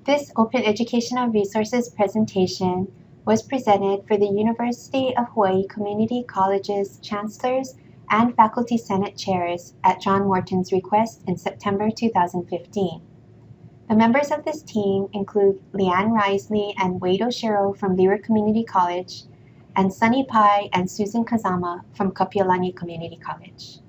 This Open Educational Resources presentation was presented for the University of Hawaii Community College's Chancellors and Faculty Senate Chairs at John Morton's request in September 2015. The members of this team include Leanne Risley and Wade Oshiro from Leeward Community College, and Sunny Pai and Susan Kazama from Kapiolani Community College.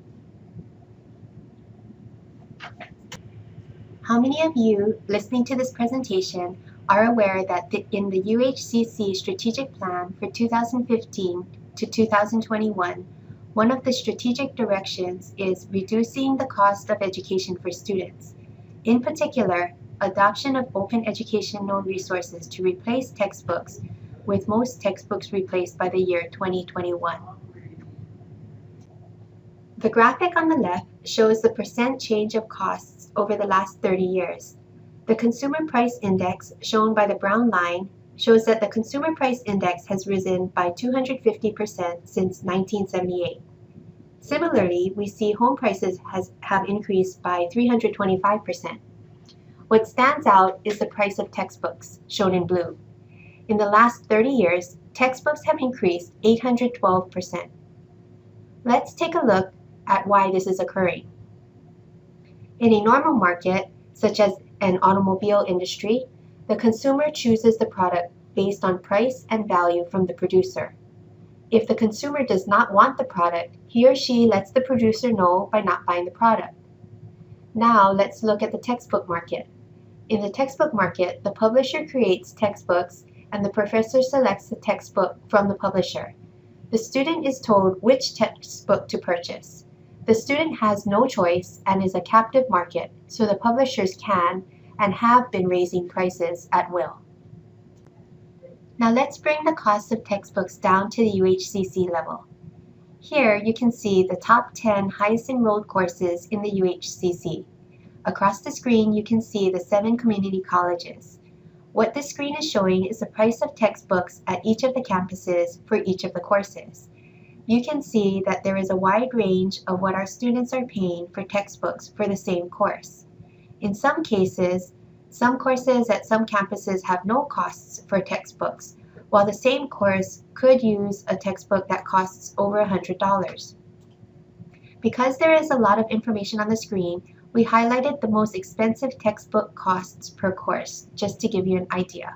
How many of you listening to this presentation are aware that in the UHCC Strategic Plan for 2015 to 2021, one of the strategic directions is reducing the cost of education for students. In particular, adoption of open educational resources to replace textbooks, with most textbooks replaced by the year 2021. The graphic on the left shows the percent change of costs over the last 30 years. The Consumer Price Index, shown by the brown line, shows that the Consumer Price Index has risen by 250% since 1978. Similarly, we see home prices have increased by 325%. What stands out is the price of textbooks, shown in blue. In the last 30 years, textbooks have increased 812%. Let's take a look at why this is occurring. In a normal market, such as an automobile industry, the consumer chooses the product based on price and value from the producer. If the consumer does not want the product, he or she lets the producer know by not buying the product. Now let's look at the textbook market. In the textbook market, the publisher creates textbooks and the professor selects the textbook from the publisher. The student is told which textbook to purchase. The student has no choice and is a captive market, so the publishers can and have been raising prices at will. Now let's bring the cost of textbooks down to the UHCC level. Here you can see the top 10 highest enrolled courses in the UHCC. Across the screen you can see the 7 community colleges. What this screen is showing is the price of textbooks at each of the campuses for each of the courses. You can see that there is a wide range of what our students are paying for textbooks for the same course. In some cases, some courses at some campuses have no costs for textbooks, while the same course could use a textbook that costs over $100. Because there is a lot of information on the screen, we highlighted the most expensive textbook costs per course, just to give you an idea.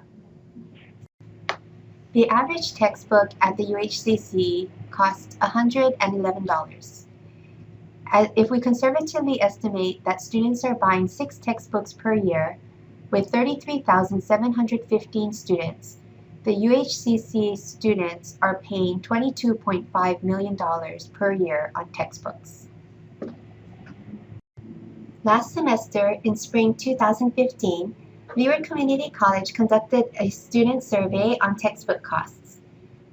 The average textbook at the UHCC costs $111. If we conservatively estimate that students are buying 6 textbooks per year, with 33,715 students, the UHCC students are paying $22.5 million per year on textbooks. Last semester, in spring 2015, Leeward Community College conducted a student survey on textbook costs.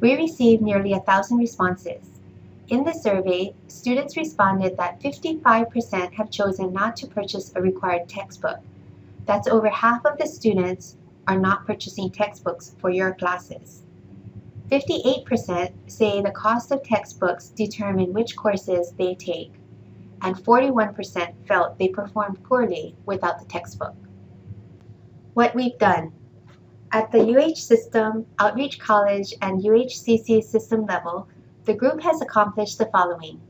We received nearly 1,000 responses. In the survey, students responded that 55% have chosen not to purchase a required textbook. That's over half of the students are not purchasing textbooks for your classes. 58% say the cost of textbooks determine which courses they take, and 41% felt they performed poorly without the textbook. What we've done. At the UH system, Outreach College, and UHCC system level, the group has accomplished the following.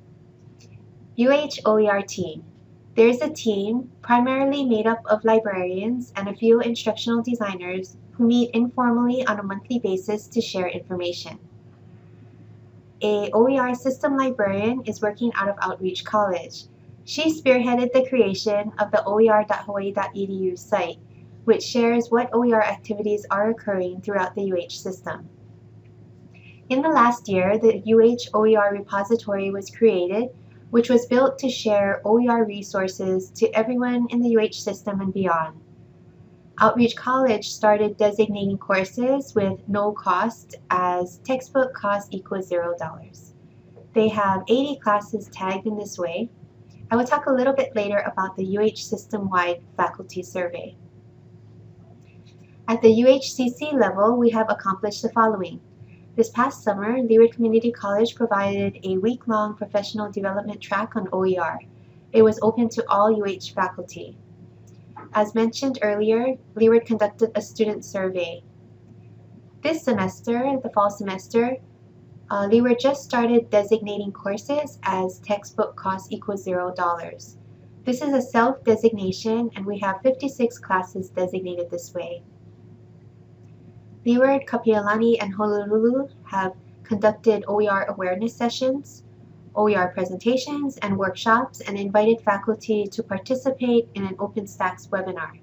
UH OER team. There is a team primarily made up of librarians and a few instructional designers who meet informally on a monthly basis to share information. A OER system librarian is working out of Outreach College. She spearheaded the creation of the oer.hawaii.edu site, which shares what OER activities are occurring throughout the UH system. In the last year, the UH OER repository was created, which was built to share OER resources to everyone in the UH system and beyond. Outreach College started designating courses with no cost as textbook cost equals $0. They have 80 classes tagged in this way. I will talk a little bit later about the UH system-wide faculty survey. At the UHCC level, we have accomplished the following. This past summer, Leeward Community College provided a week-long professional development track on OER. It was open to all UH faculty. As mentioned earlier, Leeward conducted a student survey. This semester, the fall semester, Leeward just started designating courses as textbook cost equals $0. This is a self-designation, and we have 56 classes designated this way. Leeward, Kapi'olani, and Honolulu have conducted OER awareness sessions, OER presentations, and workshops, and invited faculty to participate in an OpenStax webinar.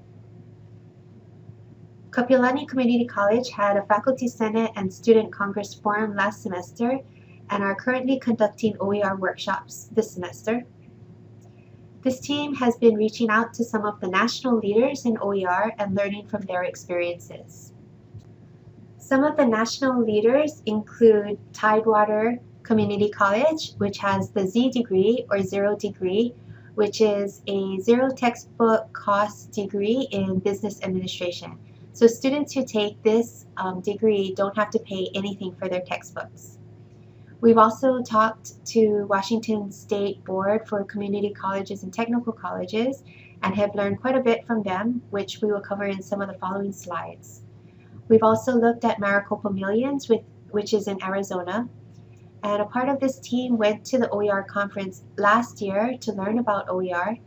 Kapi'olani Community College had a Faculty Senate and Student Congress Forum last semester and are currently conducting OER workshops this semester. This team has been reaching out to some of the national leaders in OER and learning from their experiences. Some of the national leaders include Tidewater Community College, which has the Z degree or zero degree, which is a zero textbook cost degree in business administration. So students who take this degree don't have to pay anything for their textbooks. We've also talked to Washington State Board for Community Colleges and Technical Colleges and have learned quite a bit from them, which we will cover in some of the following slides. We've also looked at Maricopa Millions, which is in Arizona, and a part of this team went to the OER conference last year to learn about OER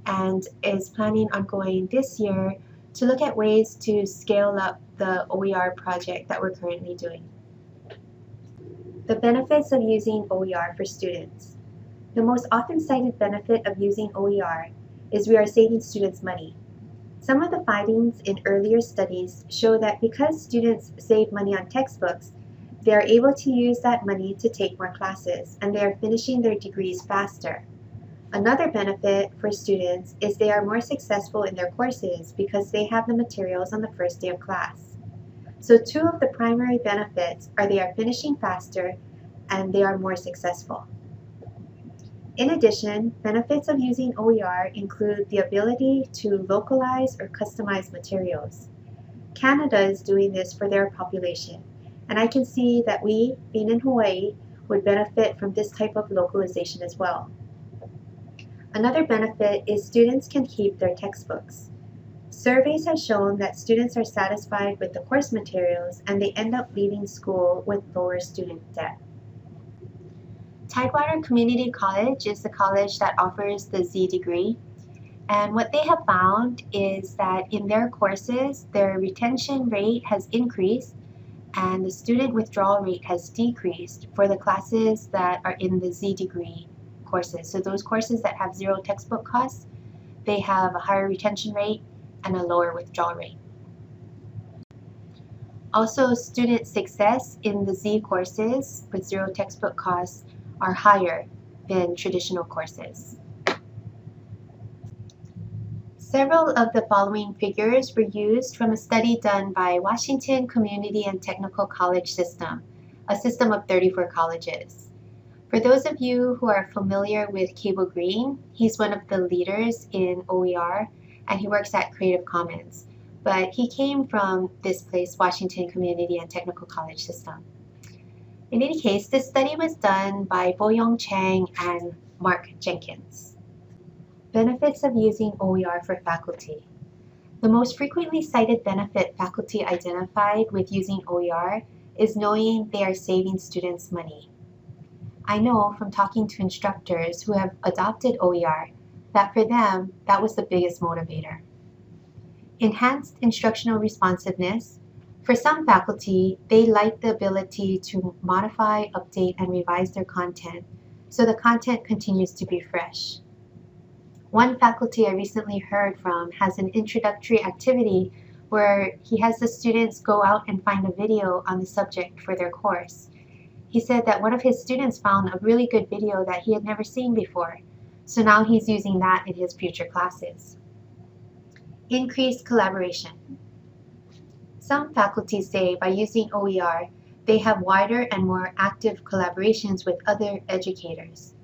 and is planning on going this year to look at ways to scale up the OER project that we're currently doing. The benefits of using OER for students. The most often cited benefit of using OER is we are saving students money. Some of the findings in earlier studies show that because students save money on textbooks, they are able to use that money to take more classes, and they are finishing their degrees faster. Another benefit for students is they are more successful in their courses because they have the materials on the first day of class. So two of the primary benefits are they are finishing faster and they are more successful. In addition, benefits of using OER include the ability to localize or customize materials. Canada is doing this for their population, and I can see that we, being in Hawaii, would benefit from this type of localization as well. Another benefit is students can keep their textbooks. Surveys have shown that students are satisfied with the course materials and they end up leaving school with lower student debt. Tidewater Community College is the college that offers the Z degree, and what they have found is that in their courses, their retention rate has increased and the student withdrawal rate has decreased for the classes that are in the Z degree courses. So those courses that have zero textbook costs, they have a higher retention rate and a lower withdrawal rate. Also, student success in the Z courses with zero textbook costs are higher than traditional courses. Several of the following figures were used from a study done by Washington Community and Technical College System, a system of 34 colleges. For those of you who are familiar with Cable Green, he's one of the leaders in OER and he works at Creative Commons. But he came from this place, Washington Community and Technical College System. In any case, this study was done by Boyoung Chang and Mark Jenkins. Benefits of using OER for faculty. The most frequently cited benefit faculty identified with using OER is knowing they are saving students money. I know from talking to instructors who have adopted OER that for them, that was the biggest motivator. Enhanced instructional responsiveness. For some faculty, they like the ability to modify, update, and revise their content so the content continues to be fresh. One faculty I recently heard from has an introductory activity where he has the students go out and find a video on the subject for their course. He said that one of his students found a really good video that he had never seen before, so now he's using that in his future classes. Increased collaboration. Some faculty say by using OER, they have wider and more active collaborations with other educators.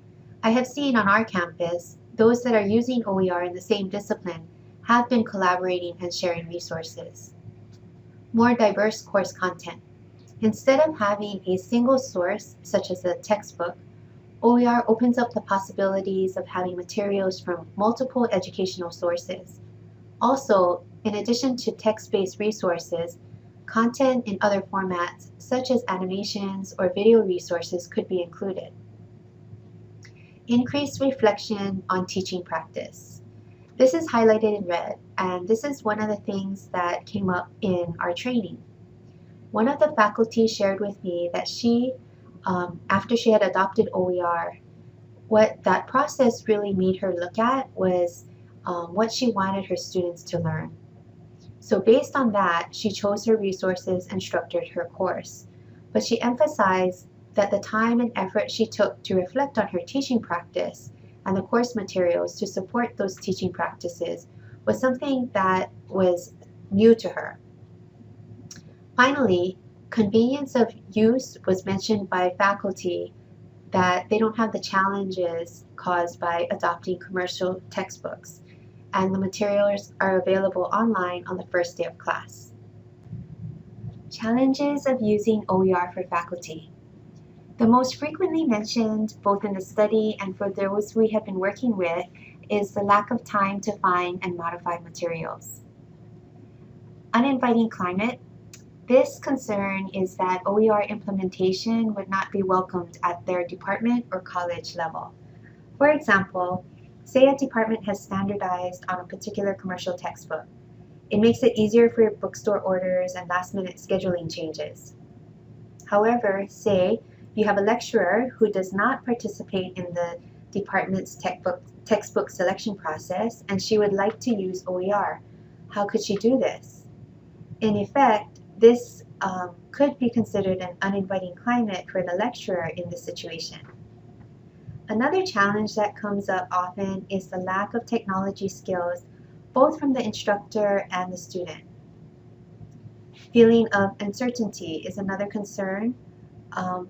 I have seen on our campus, those that are using OER in the same discipline have been collaborating and sharing resources. More diverse course content. Instead of having a single source, such as a textbook, OER opens up the possibilities of having materials from multiple educational sources. Also, in addition to text-based resources, content in other formats, such as animations or video resources, could be included. Increased reflection on teaching practice. This is highlighted in red, and this is one of the things that came up in our training. One of the faculty shared with me that she, after she had adopted OER, what that process really made her look at was what she wanted her students to learn. So based on that, she chose her resources and structured her course. But she emphasized that the time and effort she took to reflect on her teaching practice and the course materials to support those teaching practices was something that was new to her. Finally, convenience of use was mentioned by faculty, that they don't have the challenges caused by adopting commercial textbooks, and the materials are available online on the first day of class. Challenges of using OER for faculty. The most frequently mentioned, both in the study and for those we have been working with, is the lack of time to find and modify materials. Uninviting climate. This concern is that OER implementation would not be welcomed at their department or college level. For example, say a department has standardized on a particular commercial textbook. It makes it easier for your bookstore orders and last-minute scheduling changes. However, say you have a lecturer who does not participate in the department's textbook selection process, and she would like to use OER. How could she do this? In effect, this could be considered an uninviting climate for the lecturer in this situation. Another challenge that comes up often is the lack of technology skills, both from the instructor and the student. Feeling of uncertainty is another concern,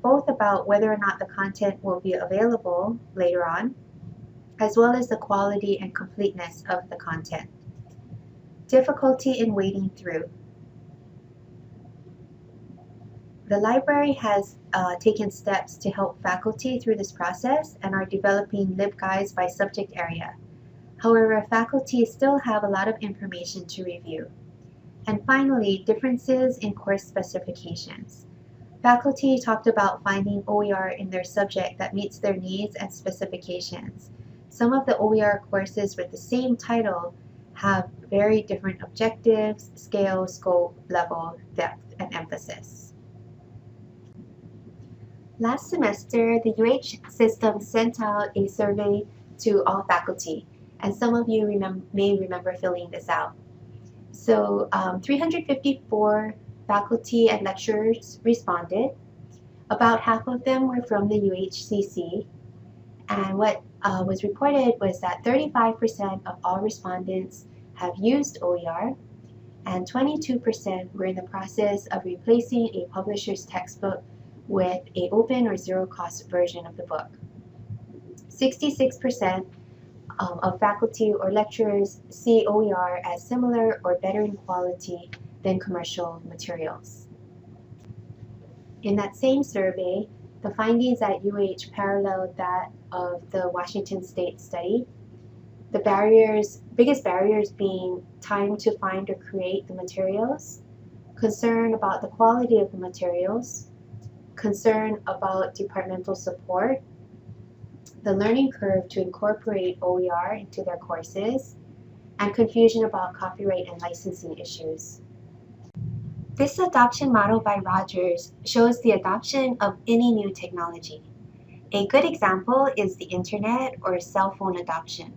both about whether or not the content will be available later on, as well as the quality and completeness of the content. Difficulty in wading through. The library has taken steps to help faculty through this process and are developing LibGuides by subject area. However, faculty still have a lot of information to review. And finally, differences in course specifications. Faculty talked about finding OER in their subject that meets their needs and specifications. Some of the OER courses with the same title have very different objectives, scale, scope, level, depth, and emphasis. Last semester, the UH system sent out a survey to all faculty, and some of you may remember filling this out. So 354 faculty and lecturers responded. About half of them were from the UHCC, and what was reported was that 35% of all respondents have used OER, and 22% were in the process of replacing a publisher's textbook with an open or zero-cost version of the book. 66% of faculty or lecturers see OER as similar or better in quality than commercial materials. In that same survey, the findings at UH paralleled that of the Washington State study. The biggest barriers being time to find or create the materials, concern about the quality of the materials, concern about departmental support, the learning curve to incorporate OER into their courses, and confusion about copyright and licensing issues. This adoption model by Rogers shows the adoption of any new technology. A good example is the internet or cell phone adoption.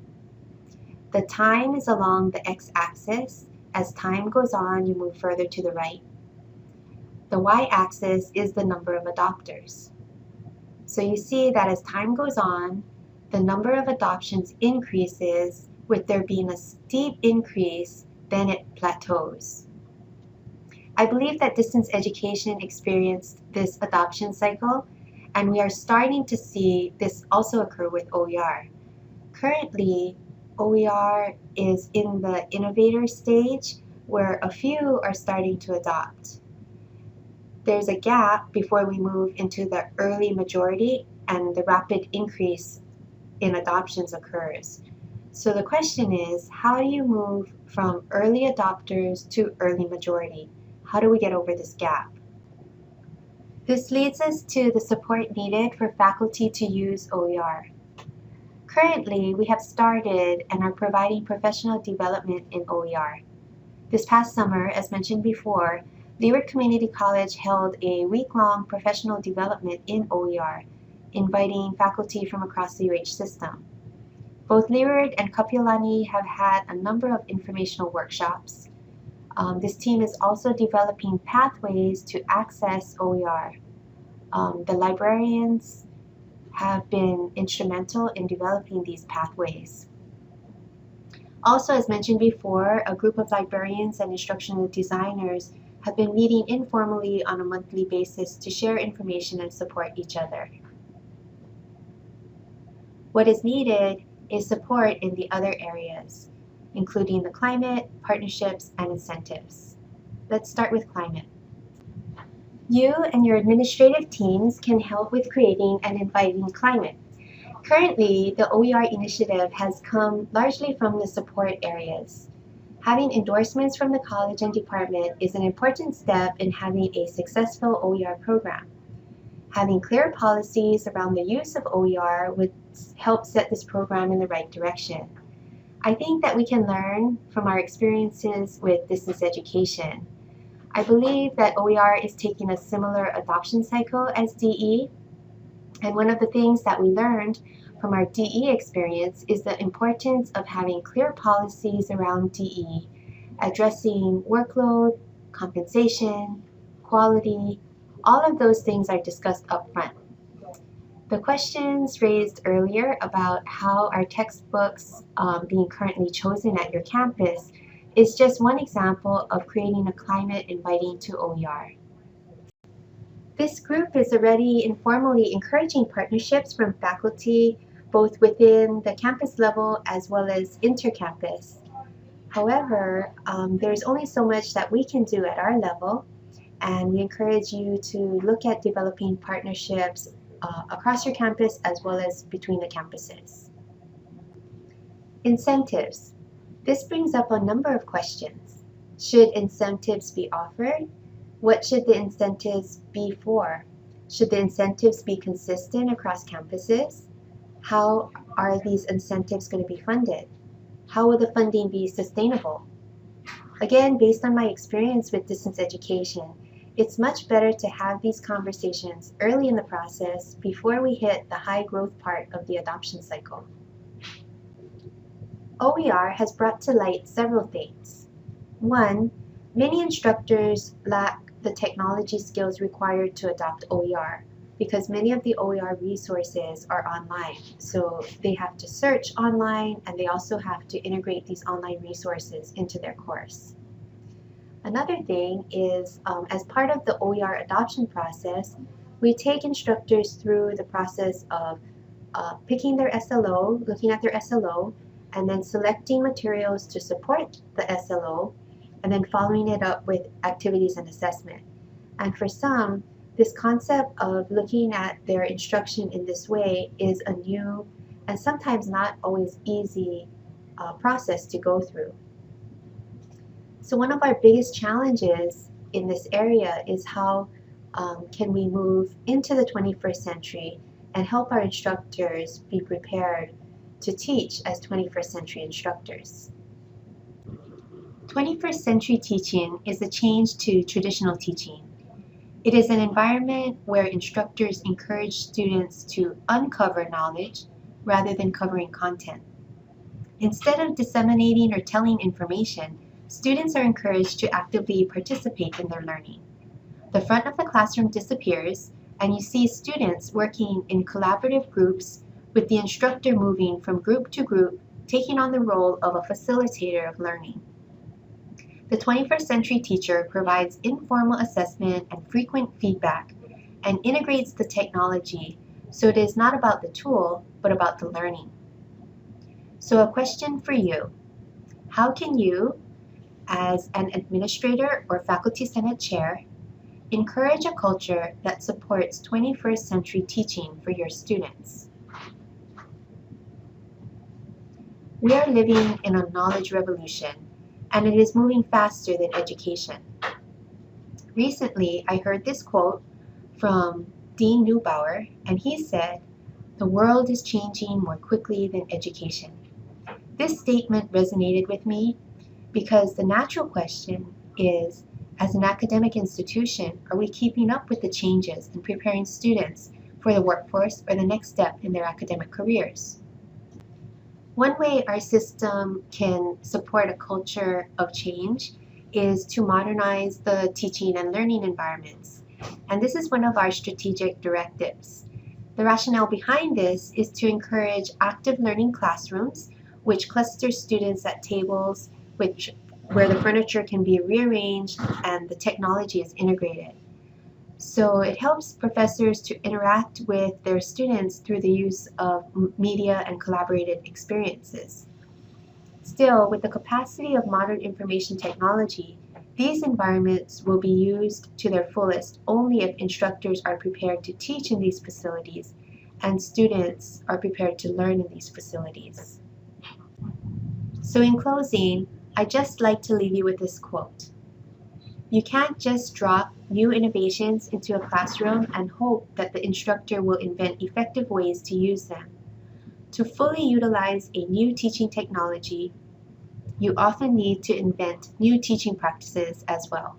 The time is along the x-axis. As time goes on, you move further to the right. The y-axis is the number of adopters. So you see that as time goes on, the number of adoptions increases, with there being a steep increase, then it plateaus. I believe that distance education experienced this adoption cycle, and we are starting to see this also occur with OER. Currently, OER is in the innovator stage, where a few are starting to adopt. There's a gap before we move into the early majority and the rapid increase in adoptions occurs. So the question is, how do you move from early adopters to early majority. How do we get over this gap? This leads us to the support needed for faculty to use OER. Currently, we have started and are providing professional development in OER. This past summer, as mentioned before, Leeward Community College held a week-long professional development in OER, inviting faculty from across the UH system. Both Leeward and Kapiolani have had a number of informational workshops. This team is also developing pathways to access OER. The librarians have been instrumental in developing these pathways. Also, as mentioned before, a group of librarians and instructional designers have been meeting informally on a monthly basis to share information and support each other. What is needed is support in the other areas, including the climate, partnerships, and incentives. Let's start with climate. You and your administrative teams can help with creating an inviting climate. Currently, the OER initiative has come largely from the support areas. Having endorsements from the college and department is an important step in having a successful OER program. Having clear policies around the use of OER would help set this program in the right direction. I think that we can learn from our experiences with distance education. I believe that OER is taking a similar adoption cycle as DE, and one of the things that we learned from our DE experience is the importance of having clear policies around DE, addressing workload, compensation, quality. All of those things are discussed up front. The questions raised earlier about how are textbooks being currently chosen at your campus is just one example of creating a climate inviting to OER. This group is already informally encouraging partnerships from faculty, both within the campus level as well as intercampus. However, there's only so much that we can do at our level, and we encourage you to look at developing partnerships across your campus as well as between the campuses. Incentives. This brings up a number of questions. Should incentives be offered? What should the incentives be for? Should the incentives be consistent across campuses? How are these incentives going to be funded? How will the funding be sustainable? Again, based on my experience with distance education, it's much better to have these conversations early in the process before we hit the high growth part of the adoption cycle. OER has brought to light several things. One, many instructors lack the technology skills required to adopt OER because many of the OER resources are online. So they have to search online, and they also have to integrate these online resources into their course. Another thing is, as part of the OER adoption process, we take instructors through the process of picking their SLO, looking at their SLO, and then selecting materials to support the SLO, and then following it up with activities and assessment. And for some, this concept of looking at their instruction in this way is a new and sometimes not always easy process to go through. So one of our biggest challenges in this area is how can we move into the 21st century and help our instructors be prepared to teach as 21st century instructors. 21st century teaching is a change to traditional teaching. It is an environment where instructors encourage students to uncover knowledge rather than covering content. Instead of disseminating or telling information, students are encouraged to actively participate in their learning. The front of the classroom disappears, and you see students working in collaborative groups with the instructor moving from group to group, taking on the role of a facilitator of learning. The 21st century teacher provides informal assessment and frequent feedback and integrates the technology, so it is not about the tool, but about the learning. So a question for you: how can you, as an administrator or faculty senate chair, encourage a culture that supports 21st century teaching for your students? We are living in a knowledge revolution, and it is moving faster than education. Recently, I heard this quote from Dean Neubauer, and he said, "The world is changing more quickly than education." This statement resonated with me because the natural question is, as an academic institution, are we keeping up with the changes and preparing students for the workforce or the next step in their academic careers? One way our system can support a culture of change is to modernize the teaching and learning environments. And this is one of our strategic directives. The rationale behind this is to encourage active learning classrooms, which cluster students at tables where the furniture can be rearranged and the technology is integrated. So it helps professors to interact with their students through the use of media and collaborated experiences. Still, with the capacity of modern information technology, these environments will be used to their fullest only if instructors are prepared to teach in these facilities and students are prepared to learn in these facilities. So in closing, I'd just like to leave you with this quote. You can't just drop new innovations into a classroom and hope that the instructor will invent effective ways to use them. To fully utilize a new teaching technology, you often need to invent new teaching practices as well.